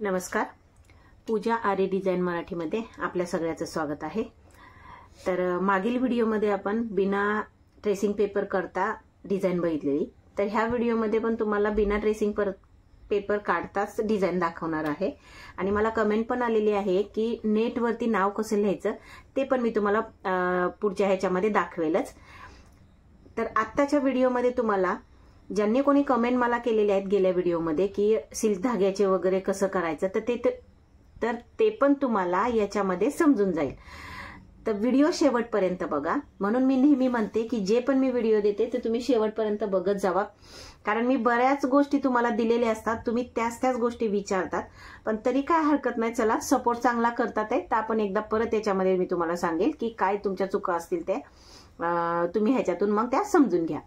नमस्कार. पूजा आरे डिझाइन मराठीमध्ये आपल्या सगळ्याचं स्वागत आहे. तर मागील व्हिडिओमध्ये आपण बिना ट्रेसिंग पेपर करता डिझाइन बघितलेली. तर ह्या व्हिडिओमध्ये पण तुम्हाला बिना ट्रेसिंग पेपर काढताच डिझाइन दाखवणार आहे. आणि मला कमेंट पण आलेली आहे की नेटवरती नाव कसं लिहायचं ते पण मी तुम्हाला पुढच्या ह्याच्यामध्ये दाखवेलच. तर आत्ताच्या व्हिडिओमध्ये तुम्हाला ज्यांनी कोणी कमेंट मला केलेले आहेत गेल्या व्हिडिओमध्ये की सिल्क धाग्याचे वगैरे कसं करायचं तर ते पण तुम्हाला याच्यामध्ये समजून जाईल. तर व्हिडिओ शेवटपर्यंत बघा. म्हणून मी नेहमी म्हणते की जे पण मी व्हिडिओ देते ते तुम्ही शेवटपर्यंत बघत जावा. कारण मी बऱ्याच गोष्टी तुम्हाला दिलेल्या असतात, तुम्ही त्याच गोष्टी विचारतात, पण तरी काय हरकत नाही. चला, सपोर्ट चांगला करतात आहे तर आपण एकदा परत याच्यामध्ये मी तुम्हाला सांगेल की काय तुमच्या चुका असतील ते तुम्ही ह्याच्यातून मग त्या समजून घ्या.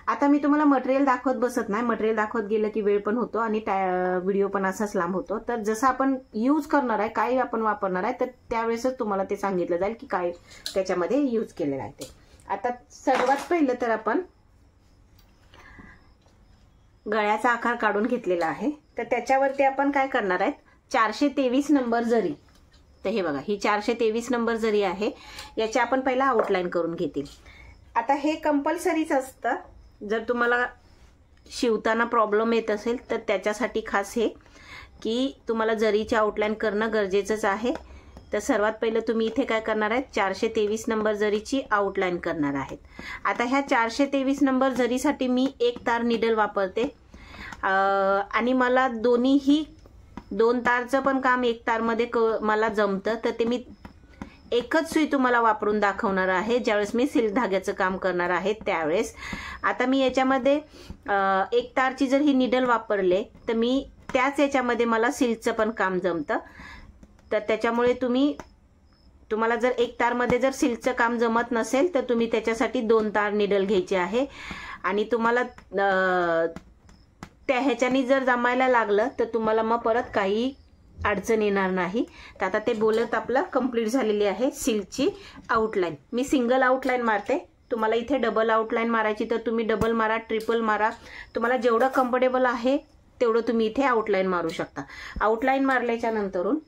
आता मी तुम्हाला मटेरियल दाखवत बसत नाही. मटेरियल दाखवत गेलं की वेळ पण होतो आणि व्हिडिओ पण असाच लांब होतो. तर जसं आपण यूज करणार आहे, काय आपण वापरणार आहे, तर त्यावेळेसच तुम्हाला ते सांगितलं जाईल की काय त्याच्यामध्ये यूज केलेलं आहे ते. आता सर्वात पहिलं तर आपण गळ्याचा आकार काढून घेतलेला आहे. तर त्याच्यावरती आपण काय करणार आहेत, 423 नंबर जरी. तर हे बघा, ही 423 नंबर जरी आहे, याची आपण पहिला आउटलाईन करून घेतील. आता हे कंपल्सरीच असतं. जर तुम्हाला शिवताना प्रॉब्लेम येत असेल तर त्याच्यासाठी खास हे की तुम्हाला जरीची आउटलाईन करणं गरजेचंच आहे. तर सर्वात पहिलं तुम्ही इथे काय करणार आहेत, 423 नंबर जरीची आउटलाईन करणार आहेत. आता ह्या 423 नंबर जरीसाठी मी एक तार निडल वापरते आणि मला दोन्हीही 2 तारचं पण काम 1 तारमध्ये मला जमतं. तर ते मी एकच सुई तुम्हाला वापरून दाखवणार आहे ज्यावेळेस मी सिल्क धाग्याचं काम करणार आहे त्यावेळेस. आता मी याच्यामध्ये 1 तारची जर ही निडल वापरले तर मी त्याच याच्यामध्ये मला सिल्कचं पण काम जमतं. तर त्याच्यामुळे तुम्हाला जर 1 तारमध्ये जर सिल्कचं काम जमत नसेल तर तुम्ही त्याच्यासाठी 2 तार निडल घ्यायची आहे. आणि तुम्हाला त्या ह्याच्यानी जर जमायला लागलं तर तुम्हाला मग परत काही अडचण येणार नाही. तर आता ते बोलत आपलं कंप्लीट झालेली आहे सिल्कची आउटलाईन. मी सिंगल आउटलाईन मारते. तुम्हाला इथे डबल आउटलाईन मारायची तर तुम्ही डबल मारा, ट्रिपल मारा. तुम्हाला जेवढं कम्फर्टेबल आहे तेवढं तुम्ही इथे आउटलाईन मारू शकता. आउटलाईन मारल्याच्या नंतरून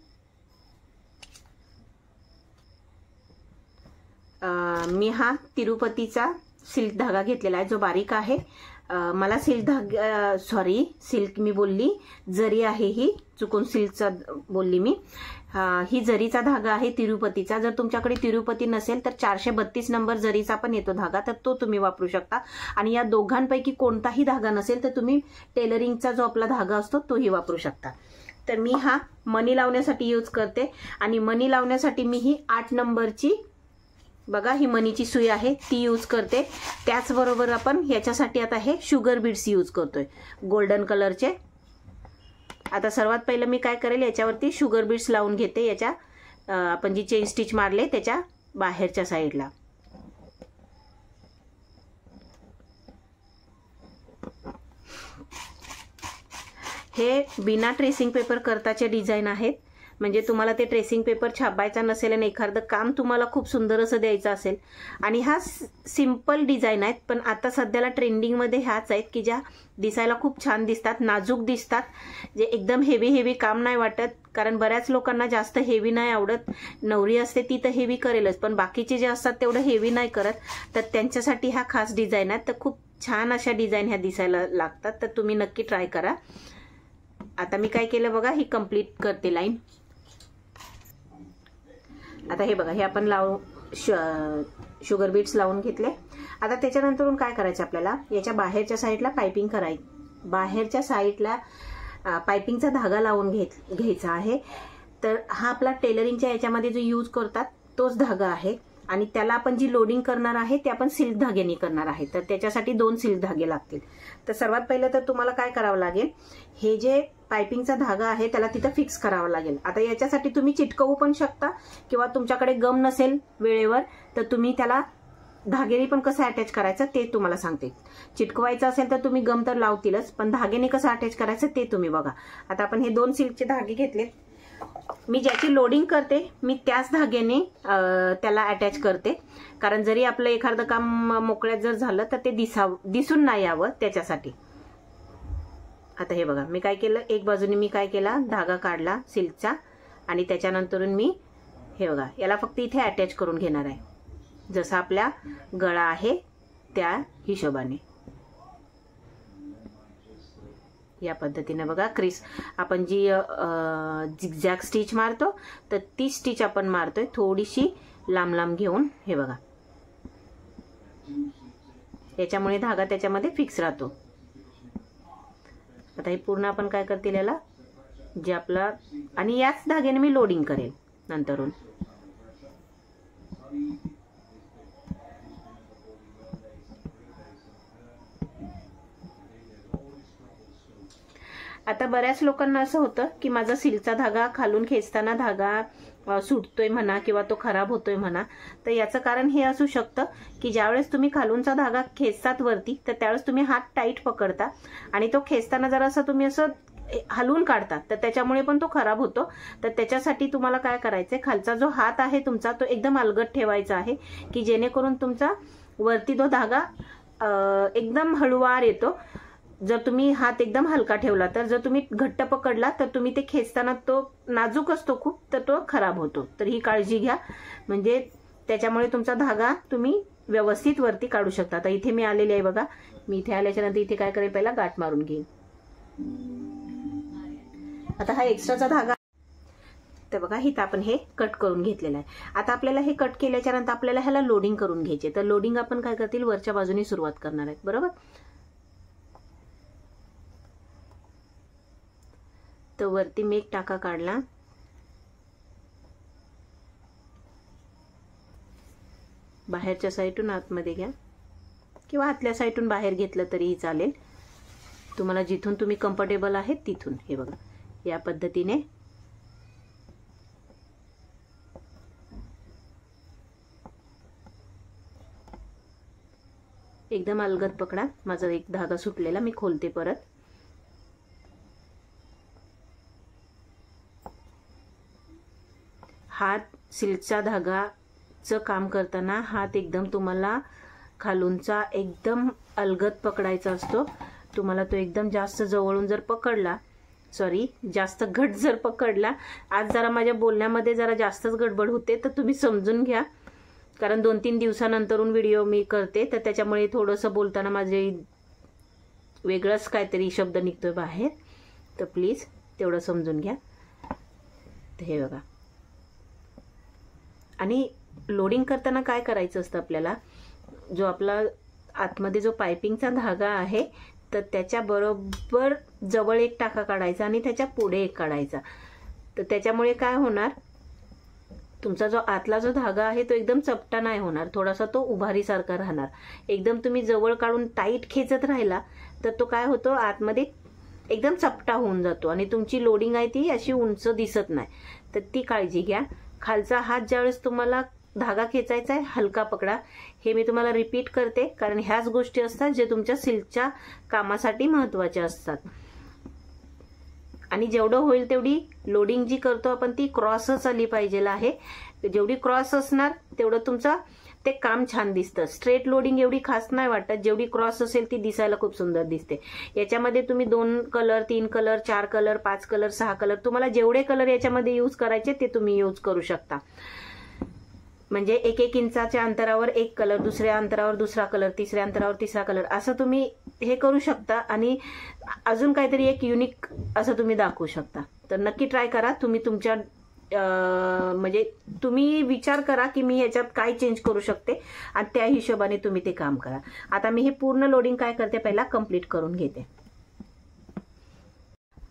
मी हा तिरुपतीचा सिल्क धागा घेतलेला आहे जो बारीक आहे. मला सिल्क मी बोलली, जरी आहे ही, चुकून सिल्कचा बोलली मी. ही जरीचा धागा आहे तिरुपतीचा. जर तुमच्याकडे तिरुपती नसेल तर 432 नंबर जरीचा पण येतो धागा, तर तो तुम्ही वापरू शकता. आणि या दोघांपैकी कोणताही धागा नसेल तर तुम्ही टेलरिंगचा जो आपला धागा असतो तोही वापरू शकता. तर मी हा मणी लावण्यासाठी यूज करते. आणि मणी लावण्यासाठी मी ही 8 नंबरची बघा, ही मनीची सुई आहे ती यूज करते. त्याचबरोबर आपण याच्यासाठी आता हे शुगर बीड्स यूज करतोय गोल्डन कलरचे. आता सर्वात पहिलं मी काय करेल, याच्यावरती शुगर बीड्स लावून घेते. याच्या आपण जी चेन स्टिच मारले त्याच्या बाहेरच्या साईडला. हे बिना ट्रेसिंग पेपर करताचे डिझाईन आहेत. म्हणजे तुम्हाला ते ट्रेसिंग पेपर छापायचा नसेल आणि एखादं काम तुम्हाला खूप सुंदर असं द्यायचं असेल. आणि हा सिंपल डिझाईन आहेत, पण आता सध्याला ट्रेंडिंगमध्ये ह्याच आहेत की ज्या दिसायला खूप छान दिसतात, नाजूक दिसतात, जे एकदम हेवी काम नाही वाटत. कारण बऱ्याच लोकांना जास्त हेवी नाही आवडत. नवरी असते ती तर हेवी करेलच, पण बाकीचे जे असतात तेवढं हेवी नाही करत. तर त्यांच्यासाठी हा खास डिझाईन आहे. तर खूप छान अशा डिझाईन ह्या दिसायला लागतात. तर तुम्ही नक्की ट्राय करा. आता मी काय केलं बघा, ही कंप्लीट करते लाईन. आता हे बघा, हे आपण शुगर बीड्स लावून घेतले. आता त्याच्यानंतरून काय करायचं, आपल्याला याच्या बाहेरच्या साईडला पायपिंग करायची. बाहेरच्या साईडला पायपिंगचा धागा लावून घ्यायचा आहे. तर हा आपला टेलरिंगच्या याच्यामध्ये जो यूज करतात तोच धागा आहे. आणि त्याला आपण जी लोडिंग करणार आहे ते आपण सिल्क धाग्याने करणार आहे. तर त्याच्यासाठी 2 सिल्क धागे लागतील. तर सर्वात पहिलं तर तुम्हाला काय करावं लागेल, हे जे पायपिंगचा धागा आहे त्याला तिथं फिक्स करावं लागेल. आता याच्यासाठी तुम्ही चिटकवू पण शकता किंवा तुमच्याकडे गम नसेल वेळेवर तर तुम्ही त्याला धागेने पण कसं अटॅच करायचं ते तुम्हाला सांगते. चिटकवायचं असेल तर तुम्ही गम तर लावतीलच, पण धागेने कसं अटॅच करायचं ते तुम्ही बघा. आता आपण हे 2 सिल्कचे धागे घेतले. मी ज्याची लोडिंग करते मी त्याच धाग्याने त्याला अटॅच करते. कारण जरी आपलं एखादं काम मोकळ्यात जर झालं तर ते दिसून नाही यावं त्याच्यासाठी. आता हे बघा मी काय केलं, एक बाजूने मी काय केला, धागा काढला सिल्कचा आणि त्याच्यानंतरून मी हे बघा याला फक्त इथे अटॅच करून घेणार आहे, जसा आपला गळा आहे त्या हिशोबाने. या पद्धतीने बघा क्रीस आपण जी झिगझॅग स्टिच मारतो तर ती स्टिच आपण मारतोय थोडीशी लांब लांब घेऊन. हे बघा याच्यामुळे धागा त्याच्यामध्ये फिक्स राहतो. आता हे पूर्ण आपण काय करतील याला जे आपला, आणि याच धाग्याने मी लोडिंग करेल नंतरून. आता बऱ्याच लोकांना असं होतं की माझा सिल्कचा धागा खालून खेचताना धागा सुटतोय म्हणा किंवा तो खराब होतोय म्हणा. तर याचं कारण हे असू शकतं की ज्यावेळेस तुम्ही खालूनचा धागा खेचतात वरती तर त्यावेळेस तुम्ही हात टाईट पकडता आणि तो खेचताना जरा असं तुम्ही असं हलवून काढतात तर त्याच्यामुळे पण तो खराब होतो. तर त्याच्यासाठी तुम्हाला काय करायचंय, खालचा जो हात आहे तुमचा तो एकदम अलगद ठेवायचा आहे की जेणेकरून तुमचा वरती तो धागा एकदम हळूवार येतो. जर तुम्ही हात एकदम हलका ठेवला तर, जर तुम्ही घट्ट पकडला तर तुम्ही ते खेचताना तो नाजूक असतो खूप तर तो खराब होतो. तर ही काळजी घ्या, म्हणजे त्याच्यामुळे तुमचा धागा तुम्ही व्यवस्थित वरती काढू शकता. आता इथे मी आलेली आहे बघा, मी इथे आल्याच्या नंतर इथे काय करेल, पहिला गाठ मारून घेईन. आता हा एक्स्ट्राचा धागा तर बघा इथं आपण हे कट करून घेतलेलं आहे. आता आपल्याला हे कट केल्याच्या नंतर आपल्याला ह्याला लोडिंग करून घ्यायचे. तर लोडिंग आपण काय करतील, वरच्या बाजूने सुरुवात करणार आहे बरोबर. तर वरती मी एक टाका काढला, बाहेरच्या साईडून आतमध्ये घ्या किंवा आतल्या साईडून बाहेर घेतलं तरीही चालेल, तुम्हाला जिथून तुम्ही कम्फर्टेबल आहे तिथून. हे बघा या पद्धतीने एकदम अलगद पकडा. माझा एक धागा सुटलेला मी खोलते परत. हात सिल्कचा धागाचं काम करताना हात एकदम तुम्हाला खालूनचा एकदम अलगद पकडायचा असतो. तुम्हाला तो एकदम जास्त जवळून जर पकडला, जास्त घट जर पकडला, आज जरा माझ्या बोलण्यामध्ये जरा जास्तच गडबड होते तर तुम्ही समजून घ्या, कारण 2-3 दिवसानंतरून व्हिडिओ मी करते तर त्याच्यामुळे थोडंसं बोलताना माझे वेगळंच काहीतरी शब्द निघतोय बाहेर, तर प्लीज तेवढं समजून घ्या. तर हे बघा, आणि लोडिंग करताना काय करायचं असतं आपल्याला, जो आपला आतमध्ये जो पायपिंगचा धागा आहे तर त्याच्या बरोबर जवळ एक टाका काढायचा आणि त्याच्या पुढे एक काढायचा. तर त्याच्यामुळे काय होणार, तुमचा जो आतला जो धागा आहे तो एकदम चपटा नाही होणार, थोडासा तो उभारीसारखा राहणार. एकदम तुम्ही जवळ काढून टाईट खेचत राहिला तर तो काय होतो, आतमध्ये एकदम चपटा होऊन जातो आणि तुमची लोडिंग आहे ती अशी उंच दिसत नाही. तर ती काळजी घ्या. खालचा हात ज्यावेळेस तुम्हाला धागा खेचायचा आहे हलका पकडा. हे मी तुम्हाला रिपीट करते कारण ह्याच गोष्टी असतात जे तुमच्या सिल्कच्या कामासाठी महत्वाच्या असतात. आणि जेवढं होईल तेवढी लोडिंग जी करतो आपण ती क्रॉसच आली पाहिजे आहे. जेवढी क्रॉस असणार तेवढं तुमचं ते काम छान दिसतं. स्ट्रेट लोडिंग एवढी खास नाही वाटत, जेवढी क्रॉस असेल ती दिसायला खूप सुंदर दिसते. याच्यामध्ये तुम्ही 2 colour, 3 colour, 4 colour, 5 colour, 6 colour, तुम्हाला जेवढे कलर याच्यामध्ये यूज करायचे ते तुम्ही यूज करू शकता. म्हणजे 1-1 इंचाच्या अंतरावर एक कलर, दुसऱ्या अंतरावर दुसरा कलर, तिसऱ्या अंतरावर तिसरा कलर, असं तुम्ही हे करू शकता आणि अजून काहीतरी एक युनिक असं तुम्ही दाखवू शकता. तर नक्की ट्राय करा. तुम्ही तुमच्या म्हणजे तुम्ही विचार करा की मी याच्यात काय चेंज करू शकते आणि त्या हिशोबाने तुम्ही ते काम करा. आता मी हे पूर्ण लोडिंग काय करते, पहिला कंप्लीट करून घेते.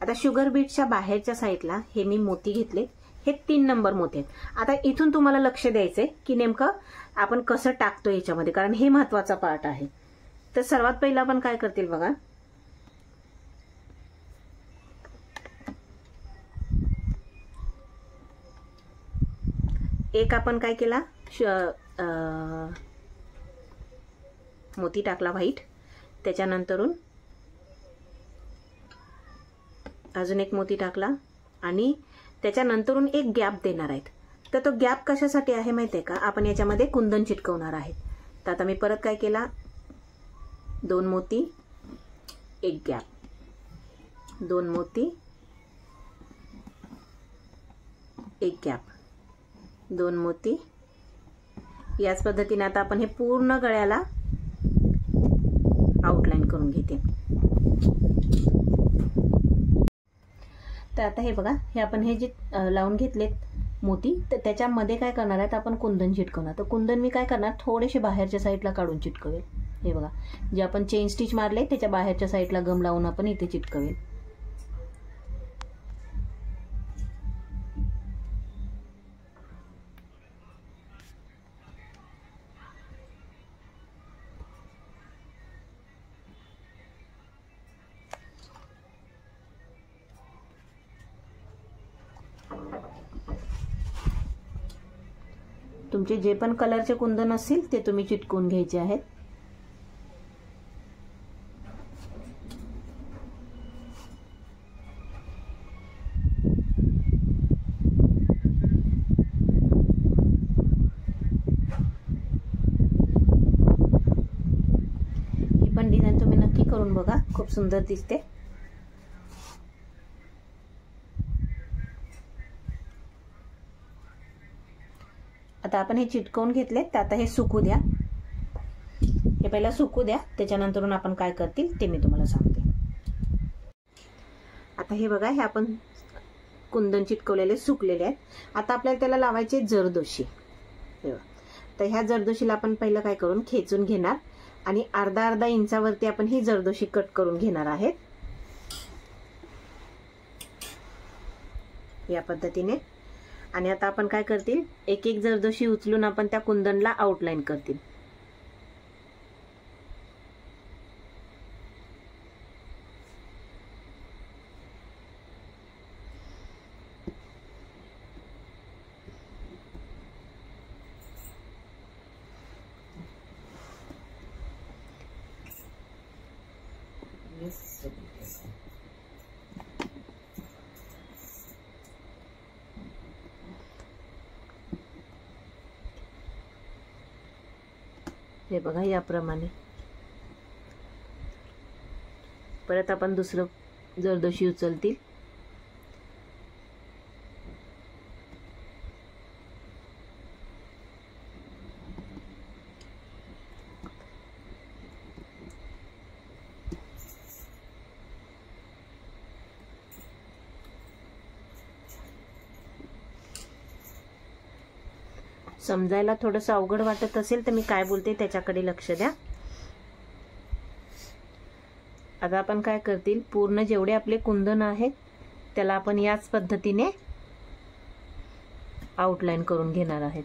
आता शुगर बीटच्या बाहेरच्या साईडला हे मी मोती घेतले, हे 3 नंबर मोती आहेत. आता इथून तुम्हाला लक्ष द्यायचंय की नेमकं आपण कसं टाकतो याच्यामध्ये, कारण हे महत्वाचा पार्ट आहे. तर सर्वात पहिला आपण काय करतील बघा, एक आपण काय केला, मोती टाकला व्हाईट, त्याच्यानंतरून अजून एक मोती टाकला आणि त्याच्यानंतरून एक गॅप देणार आहेत. तर तो गॅप कशासाठी आहे माहितीये का, आपण याच्यामध्ये कुंदन चिटकवणार आहेत. तर आता मी परत काय केला, 2 मोती, एक गॅप. 2 मोती, 1 कॅप, 2 मोती। याच पद्धतीने आता आपण हे पूर्ण गळ्याला आउटलाईन करून घेते। तर आता हे बघा, हे आपण हे जे लावून घेतलेत मोती, तर त्याच्यामध्ये काय करणार आहेत आपण कुंदन चिटकवणार। तर कुंदन मी काय करणार, थोडेसे बाहेरच्या साईडला काढून चिटकवेल। हे बघा, जे आपण चेन स्टिच मारले त्याच्या बाहेरच्या साईडला गम लावून आपण इथे चिटकवेल। तुमचे जे पण कलरचे कुंदन असतील ते तुम्ही चिटकवून घ्यायचे आहेत। ही पण डिझाइन तुम्ही नक्की करून बघा, खूप सुंदर दिसते। आता आपण हे चिटकवून घेतले, तर आता हे सुकू द्या। हे पहिला सुकू द्या, त्याच्यानंतरून आपण काय करतील ते मी तुम्हाला सांगते। आता हे बघा, हे आपण कुंदन चिटकवलेले सुकलेले आहेत। आता आपल्याला त्याला लावायचे जरदोशी। तर ह्या जरदोशीला आपण पहिलं काय करून खेचून घेणार आणि अर्धा इंचावरती आपण ही जरदोशी कट करून घेणार आहेत, या पद्धतीने। आणि आता आपण काय करतील, एक एक जरदोशी उचलून आपण त्या कुंदनला आउटलाईन करतील। हे बघा, याप्रमाणे। परत आपण दुसरं जरदोशी उचलतील। समजायला थोडंसं अवघड वाटत असेल तर मी काय बोलते त्याच्याकडे लक्ष द्या। आता आपण काय करतील, पूर्ण जेवढे आपले कुंदन आहेत त्याला आपण याच पद्धतीने आउटलाईन करून घेणार आहेत।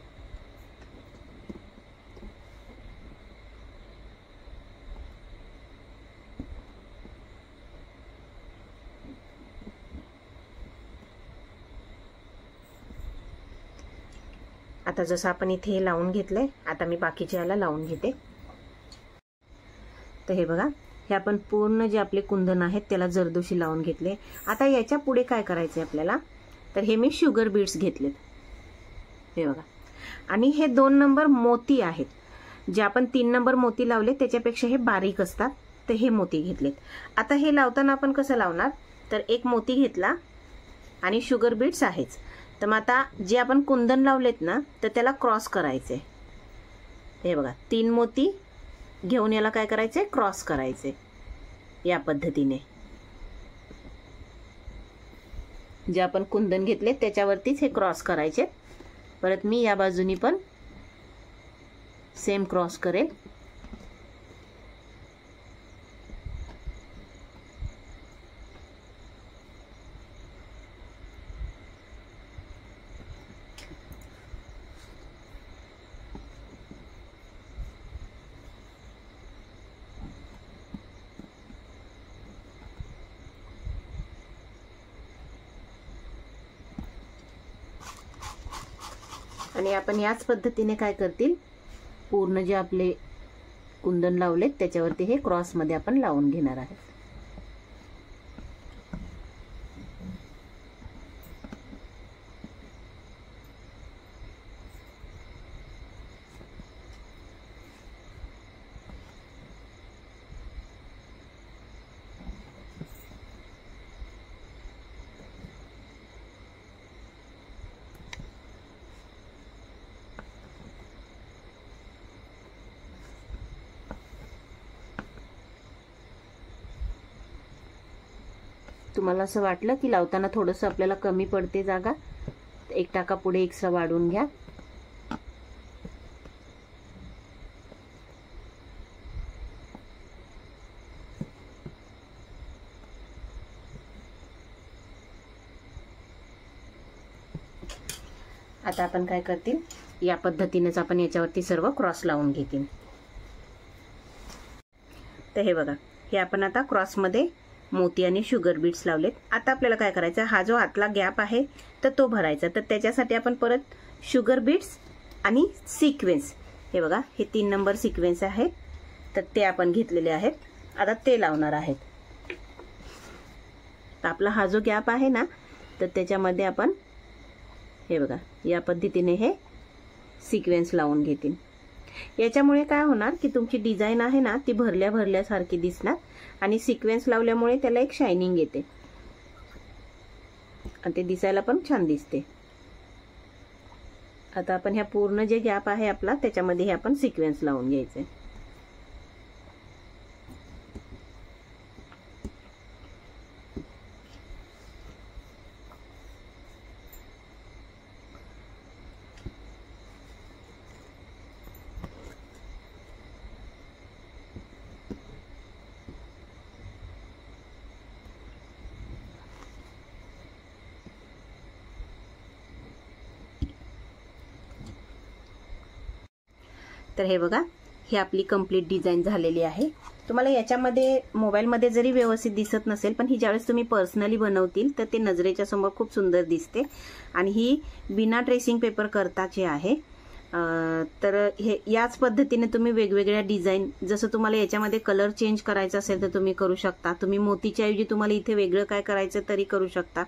आता जसं आपण इथे लावून घेतलंय, आता मी बाकीच्या याला लावून घेते। तर हे बघा, हे आपण पूर्ण जे आपले कुंदन आहेत त्याला जरदोशी लावून घेतले। आता याच्या पुढे काय करायचे आपल्याला, तर हे मी शुगर बीड्स घेतलेत, हे बघा। आणि हे 2 नंबर मोती आहेत, जे आपण 3 नंबर मोती लावले त्याच्यापेक्षा हे बारीक असतात, तर हे मोती घेतलेत। आता हे लावताना आपण कसं लावणार, तर एक मोती घेतला आणि शुगर बीड्स आहेच, तर मग आता जे आपण कुंदन लावलेत ना, तर त्याला क्रॉस करायचे। हे बघा, 3 मोती घेऊन याला काय करायचे, क्रॉस करायचे, या पद्धतीने। जे आपण कुंदन घेतले त्याच्यावरतीच हे क्रॉस करायचे। परत मी या बाजूनी पण सेम क्रॉस करेल। आणि आपण याच पद्धतीने काय करतील, पूर्ण जे आपले कुंदन लावलेत त्याच्यावरती हे क्रॉस मध्ये आपण लावून घेणार आहे। तुम्हाला असं वाटलं की लावताना थोडंसं आपल्याला कमी पडते जागा, 1 टाका पुढे एक्स्ट्रा वाढवून घ्या. आता आपण काय करतील, या पद्धतीनेच आपण याच्यावरती सर्व क्रॉस लावून घेतील. तर हे बघा, हे आपण आता क्रॉसमध्ये मोती आणि शुगर बीट्स लावलेत. आता आपल्याला काय करायचं, हा जो आतला गॅप आहे तर तो भरायचा. तर त्याच्यासाठी आपण परत शुगर बीट्स आणि सिक्वेन्स, हे बघा हे 3 नंबर सिक्वेन्स आहेत, तर ते आपण घेतलेले आहेत. आता ते लावणार आहेत. तर आपला हा जो गॅप आहे ना, तर त्याच्यामध्ये आपण हे बघा या पद्धतीने हे सिक्वेन्स लावून घेतील. याच्यामुळे काय होणार की तुमची डिझाईन आहे ना ती भरल्या भरल्यासारखी दिसणार आणि सिक्वेन्स लावल्यामुळे त्याला एक शायनिंग येते आणि ते दिसायला पण छान दिसते. आता आपण ह्या पूर्ण जे गॅप आहे आपला त्याच्यामध्ये हे आपण सिक्वेन्स लावून घ्यायचे. तर हे बघा, ही आपली कंप्लीट डिझाईन झालेली आहे. तुम्हाला याच्यामध्ये मोबाईलमध्ये जरी व्यवस्थित दिसत नसेल, पण ही ज्यावेळेस तुम्ही पर्सनली बनवतील तर ते नजरेच्या समोर खूप सुंदर दिसते. आणि ही बिना ट्रेसिंग पेपर करताची आहे. तर हे याच पद्धतीने तुम्ही वेगवेगळ्या डिझाईन, जसं तुम्हाला याच्यामध्ये कलर चेंज करायचा असेल तर तुम्ही करू शकता. तुम्ही मोतीच्या ऐवजी तुम्हाला इथे वेगळं काय करायचं तरी करू शकता.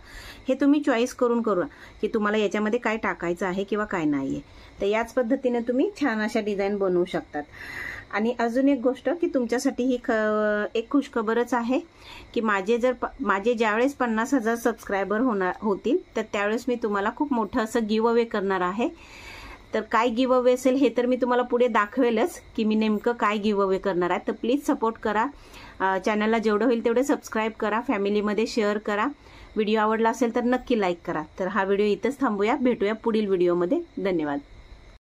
हे तुम्ही चॉईस करून करा की तुम्हाला याच्यामध्ये काय टाकायचं आहे किंवा काय नाहीये. तर याच पद्धतीने तुम्ही छान अशा डिझाईन बनवू शकतात. आणि अजून एक गोष्ट की तुमच्यासाठी ही एक खुशखबरच आहे की माझे ज्यावेळेस 50,000 सबस्क्रायबर होतील तर त्यावेळेस मी तुम्हाला खूप मोठं असं गिव्ह अवे करणार आहे. तर काय गिव्ह अवे असेल हे तर मी तुम्हाला पुढे दाखवेलच की मी नेमकं काय गिव्ह अवे करणार आहे. तर प्लीज सपोर्ट करा. चॅनलला जेवढं होईल तेवढे सबस्क्राईब करा, फॅमिलीमध्ये शेअर करा. व्हिडिओ आवडला असेल तर नक्की लाईक करा. तर हा व्हिडिओ इथंच थांबूया. भेटूया पुढील व्हिडिओमध्ये. धन्यवाद.